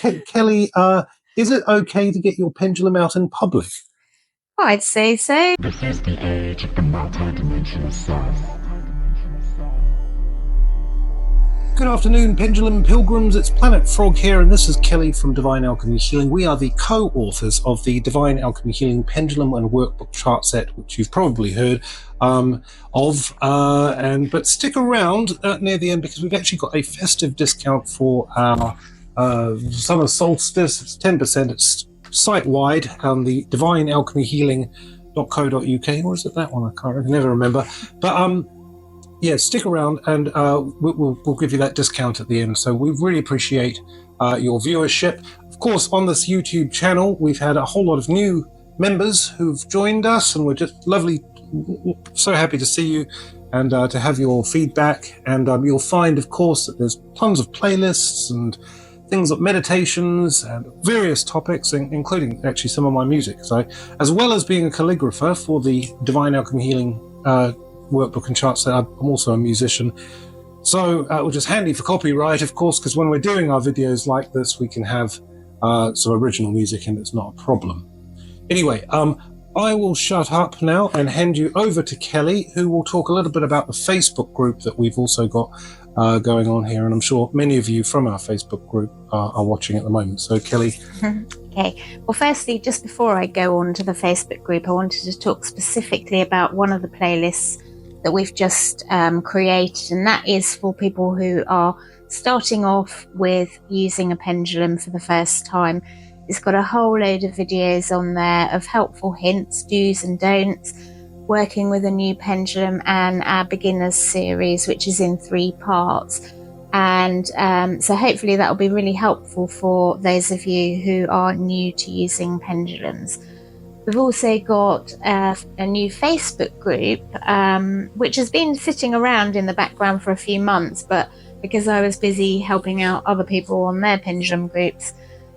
Kelly, is it okay to get your pendulum out in public? I'd say so. This is the age of the multi-dimensional self. Good afternoon, Pendulum Pilgrims. It's Planet Frog here, and this is Kelly from Divine Alchemy Healing. We are the co-authors of the Divine Alchemy Healing Pendulum and Workbook chart set, which you've probably heard of. But stick around near the end, because we've actually got a festive discount for our summer solstice. It's 10%. It's site-wide on the divinealchemyhealing.co.uk, or is it that one? I never remember. But yeah, stick around, and we'll give you that discount at the end. So we really appreciate your viewership. Of course, on this YouTube channel, we've had a whole lot of new members who've joined us, and we're just so happy to see you and to have your feedback. And you'll find, of course, that there's tons of playlists and things like meditations and various topics, including actually some of my music. So, as well as being a calligrapher for the Divine Alchemy Healing workbook and chart set, I'm also a musician. So, which is handy for copyright, of course, because when we're doing our videos like this, we can have some original music, and it's not a problem. Anyway, I will shut up now and hand you over to Kelly, who will talk a little bit about the Facebook group that we've also got going on here, and I'm sure many of you from our Facebook group are watching at the moment. So Kelly. Okay, well, firstly, just before I go on to the Facebook group, I wanted to talk specifically about one of the playlists that we've just created, and that is for people who are starting off with using a pendulum for the first time. It's got a whole load of videos on there of helpful hints, do's and don'ts, working with a new pendulum, and our beginners series, which is in 3 parts. And so hopefully that will be really helpful for those of you who are new to using pendulums. We've also got a new Facebook group, which has been sitting around in the background for a few months, but because I was busy helping out other people on their pendulum groups,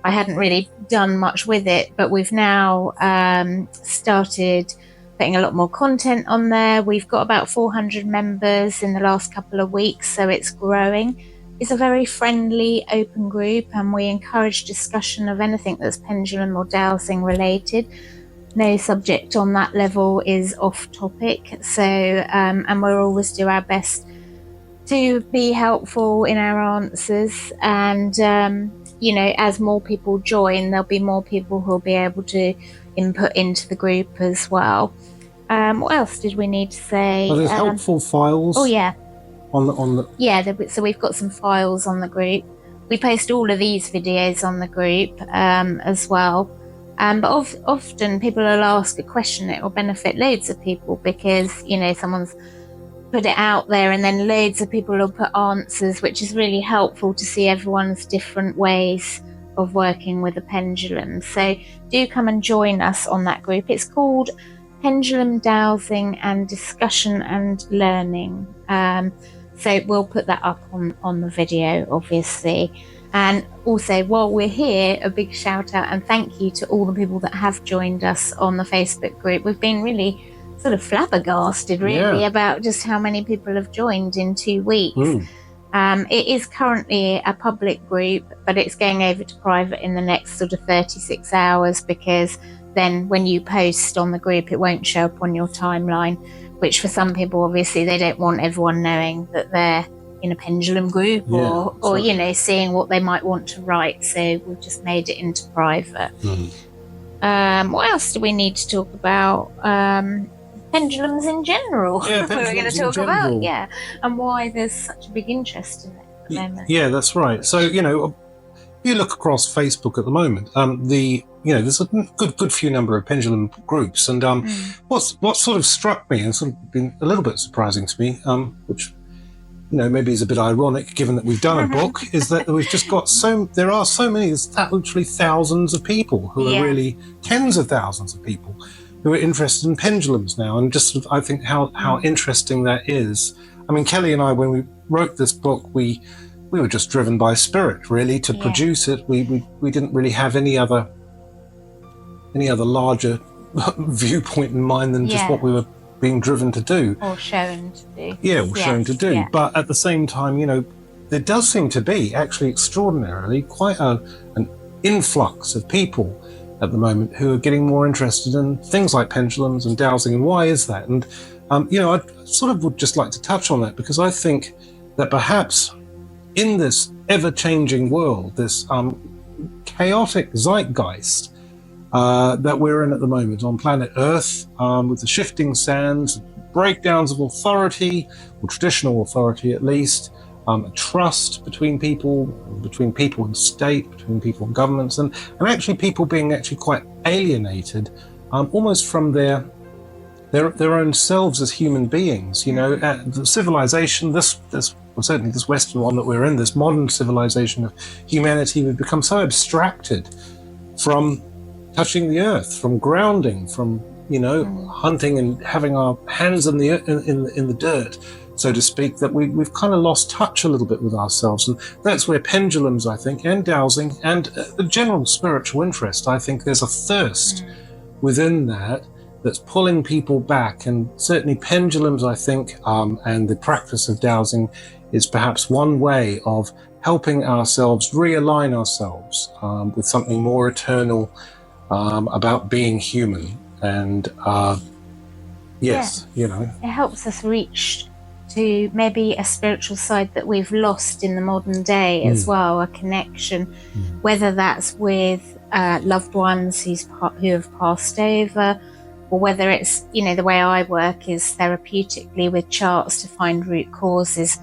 I hadn't really done much with it. But we've now started putting a lot more content on there. We've got about 400 members in the last couple of weeks, so it's growing. It's a very friendly, open group, and we encourage discussion of anything that's pendulum or dowsing related. No subject on that level is off topic. So, and we'll always do our best to be helpful in our answers. And, you know, as more people join, there'll be more people who'll be able to input into the group as well. What else did we need to say? Well, there's helpful files. Oh, yeah. On the Yeah, so we've got some files on the group. We post all of these videos on the group as well. But often people will ask a question that will benefit loads of people, because, you know, someone's put it out there and then loads of people will put answers, which is really helpful to see everyone's different ways of working with a pendulum. So do come and join us on that group. It's called Pendulum Dowsing and Discussion and Learning. So we'll put that up on the video, obviously. And also, while we're here, a big shout out and thank you to all the people that have joined us on the Facebook group. We've been really sort of flabbergasted, really, about just how many people have joined in 2 weeks. It is currently a public group, but it's going over to private in the next sort of 36 hours, because then when you post on the group, it won't show up on your timeline, which for some people, obviously, they don't want everyone knowing that they're in a pendulum group, or you know, seeing what they might want to write. So we've just made it into private. What else do we need to talk about? Pendulums in general. Yeah, we're going to talk about, and why there's such a big interest in it at the moment. Yeah, that's right. So, you know, if you look across Facebook at the moment, there's a good few number of pendulum groups, and what sort of struck me and sort of been a little bit surprising to me, which, you know, maybe is a bit ironic given that we've done a book, is that we've just got there are so many, there's literally thousands of people who are really tens of thousands of people who are interested in pendulums now, and just sort of, I think how interesting that is. I mean, Kelly and I, when we wrote this book, we were just driven by spirit, really, to produce it. We didn't really have any other larger viewpoint in mind than just what we were being driven to do. Or shown to do. Yeah, or shown to do. Yeah. But at the same time, you know, there does seem to be actually extraordinarily quite an influx of people at the moment who are getting more interested in things like pendulums and dowsing. And why is that? And I sort of would just like to touch on that, because I think that perhaps in this ever-changing world, this chaotic zeitgeist that we're in at the moment on planet Earth, with the shifting sands, breakdowns of authority, or traditional authority at least, trust between people and state, between people and governments, and actually people being actually quite alienated, almost from their own selves as human beings. The civilization, certainly this Western one that we're in, this modern civilization of humanity, we've become so abstracted from touching the earth, from grounding, from hunting and having our hands in the dirt, so to speak, that we've kind of lost touch a little bit with ourselves. And that's where pendulums, I think, and dowsing, and the general spiritual interest, I think there's a thirst within that's pulling people back. And certainly pendulums, I think, and the practice of dowsing is perhaps one way of helping ourselves realign ourselves with something more eternal about being human. And it helps us reach to maybe a spiritual side that we've lost in the modern day as well, a connection, whether that's with loved ones who have passed over, or whether it's, the way I work is therapeutically with charts to find root causes,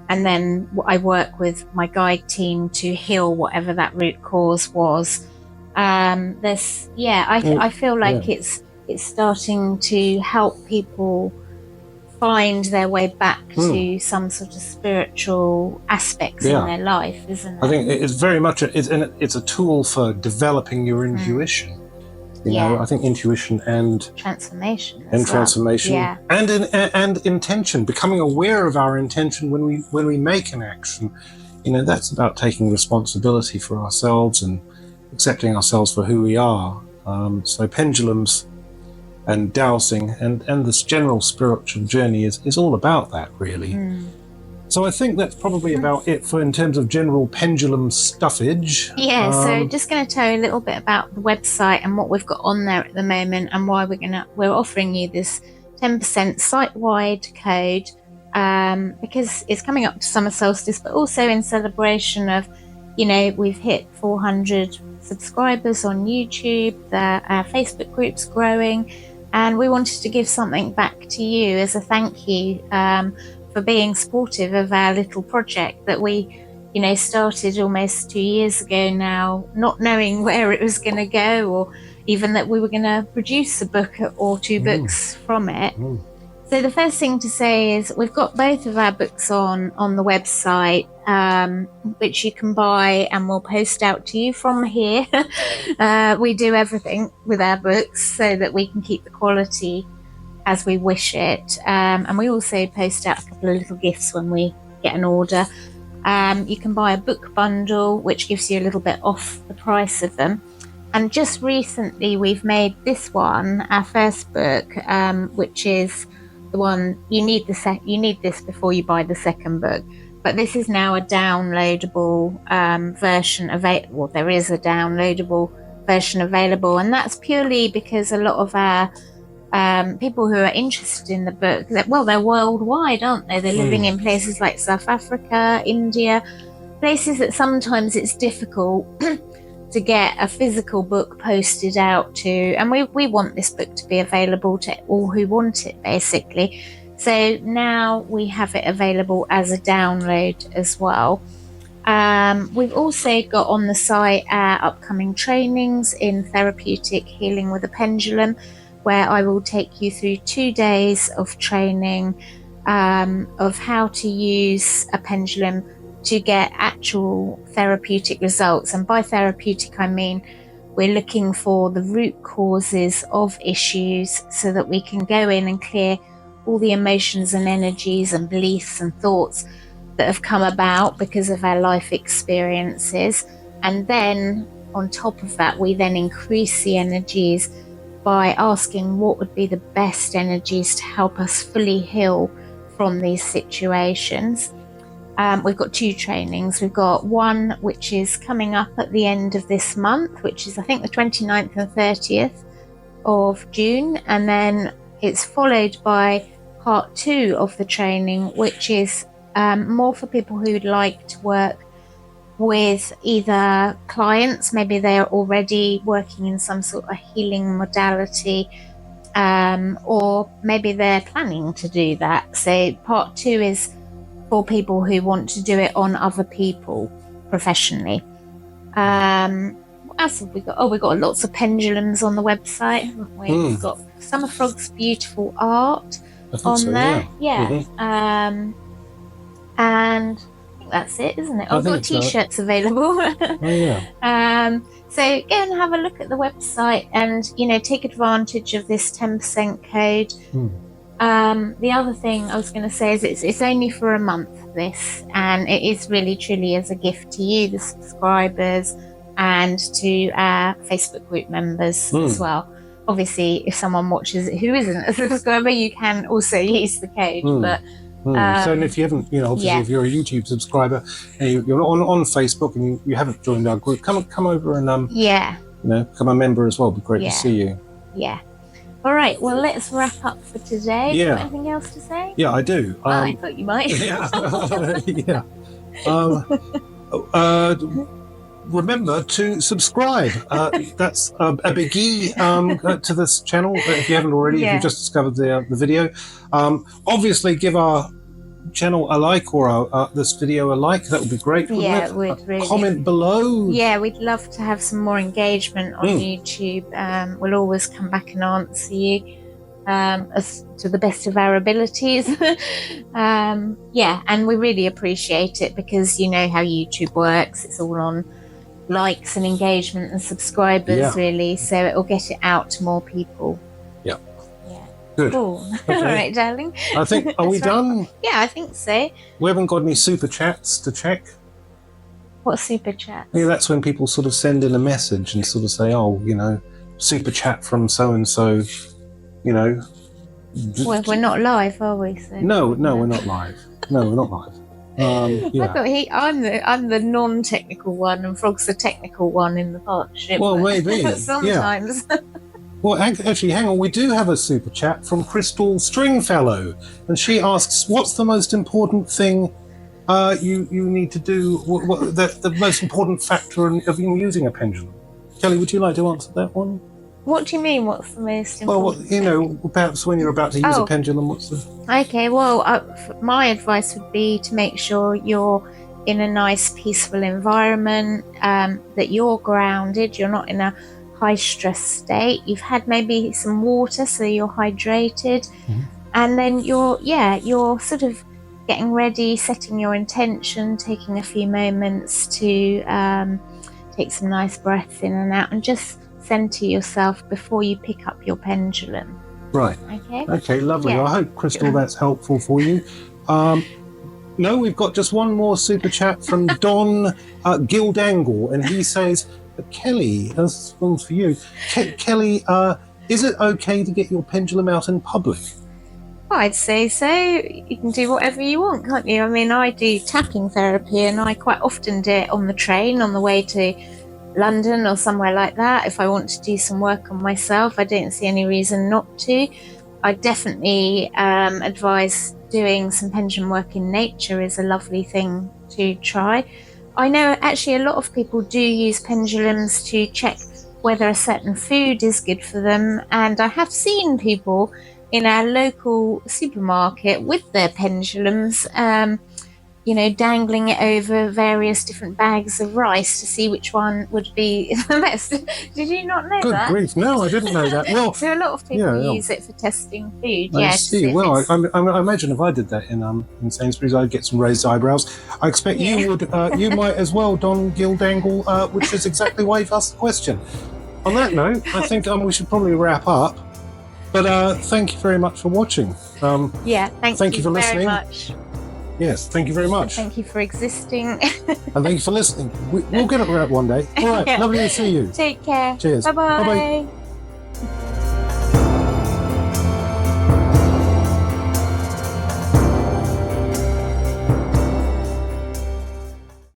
and then I work with my guide team to heal whatever that root cause was. I feel like it's starting to help people find their way back to some sort of spiritual aspects in their life, isn't it? I think it's very much it's a tool for developing your intuition. I think intuition and transformation, and intention, becoming aware of our intention when we make an action. That's about taking responsibility for ourselves and accepting ourselves for who we are. So pendulums and dowsing and this general spiritual journey is all about that, really. So I think that's probably about it in terms of general pendulum stuffage. So just going to tell you a little bit about the website and what we've got on there at the moment, and why we're offering you this 10% site-wide code, because it's coming up to summer solstice, but also in celebration of, we've hit 400 subscribers on YouTube, our Facebook group's growing, and we wanted to give something back to you as a thank you for being supportive of our little project that we started almost 2 years ago now, not knowing where it was going to go, or even that we were going to produce a book or two books from it. So the first thing to say is we've got both of our books on the website, which you can buy, and we'll post out to you from here. We do everything with our books so that we can keep the quality as we wish it. And we also post out a couple of little gifts when we get an order. You can buy a book bundle, which gives you a little bit off the price of them. And just recently we've made this one, our first book, which is the one you need this before you buy the second book. But this is now a downloadable version available. There is a downloadable version available, and that's purely because a lot of our people who are interested in the book, they're worldwide, aren't they? They're living in places like South Africa, India, places that sometimes it's difficult to get a physical book posted out to, and we want this book to be available to all who want it, basically. So now we have it available as a download as well. We've also got on the site our upcoming trainings in Therapeutic Healing with a Pendulum, where I will take you through 2 days of training of how to use a pendulum to get actual therapeutic results. And by therapeutic, I mean we're looking for the root causes of issues so that we can go in and clear all the emotions and energies and beliefs and thoughts that have come about because of our life experiences. And then on top of that, we then increase the energies by asking what would be the best energies to help us fully heal from these situations. We've got 2 trainings. We've got one which is coming up at the end of this month, which is I think the 29th and 30th of June, and then it's followed by part 2 of the training, which is more for people who'd like to work with either clients, maybe they're already working in some sort of healing modality, or maybe they're planning to do that. So part 2 is for people who want to do it on other people professionally. What else have we got? Oh, we've got lots of pendulums on the website, haven't we? We've got Summer Frog's beautiful art on there. Yeah. And I think that's it, isn't it? I've got t-shirts available. So go and have a look at the website and, take advantage of this 10% code. The other thing I was going to say is it's only for a month, this, and it is really truly as a gift to you, the subscribers, and to our Facebook group members as well. Obviously, if someone watches it who isn't a subscriber, you can also use the code. But so if you haven't, obviously if you're a YouTube subscriber and you're on Facebook and you haven't joined our group, come over and become a member as well. It'd be great to see you. Yeah. All right. Well, let's wrap up for today. Do you have anything else to say? Yeah, I do. I thought you might. Remember to subscribe. That's a biggie to this channel if you haven't already. If you just discovered the video, obviously give our channel a like or this video a like. That would be great. Yeah, we'd really comment below. Yeah, we'd love to have some more engagement on YouTube. We'll always come back and answer you as to the best of our abilities. And we really appreciate it because you know how YouTube works. It's all on likes and engagement and subscribers, really, so it will get it out to more people. Good. Cool. Okay. All right, darling. I think, are we done? Yeah, I think so. We haven't got any super chats to check. What super chat? Yeah, that's when people sort of send in a message and sort of say, super chat from so and so, Well, we're not live, are we? So. No, we're not live. No, we're not live. I thought I'm the non-technical one, and Frog's the technical one in the partnership. Well, maybe sometimes. Well, actually, hang on. We do have a super chat from Crystal Stringfellow, and she asks, "What's the most important thing you need to do? The most important factor of using a pendulum?" Kelly, would you like to answer that one? What do you mean? What's the most important? Well, perhaps when you're about to use a pendulum, what's the? Okay. Well, my advice would be to make sure you're in a nice, peaceful environment. That you're grounded. You're not in a high stress state. You've had maybe some water, so you're hydrated, and then you're sort of getting ready, setting your intention, taking a few moments to take some nice breaths in and out, and just center yourself before you pick up your pendulum. Right. Okay, lovely. I hope, Crystal, that's helpful for you. No, we've got just one more super chat from Don Gildangle, and he says, Kelly, this one's for you. Kelly, is it okay to get your pendulum out in public? I'd say so. You can do whatever you want, can't you? I mean, I do tapping therapy, and I quite often do it on the train on the way to London or somewhere like that. If I want to do some work on myself, I don't see any reason not to. I definitely advise doing some pendulum work in nature is a lovely thing to try. I know actually a lot of people do use pendulums to check whether a certain food is good for them, and I have seen people in our local supermarket with their pendulums, dangling it over various different bags of rice to see which one would be the best. Did you not know that? Good grief, no, I didn't know that. Well, so a lot of people use it for testing food. I see. Well, I imagine if I did that in Sainsbury's, I'd get some raised eyebrows. I expect you would. You might as well, Don Gildangle, which is exactly why you've asked the question. On that note, I think we should probably wrk up. But thank you very much for watching. Thank you for listening. Very much. Yes, thank you very much. Thank you for existing. And thank you for listening. We'll get it right one day. All right, lovely to see you. Take care. Cheers. Bye-bye. Bye-bye.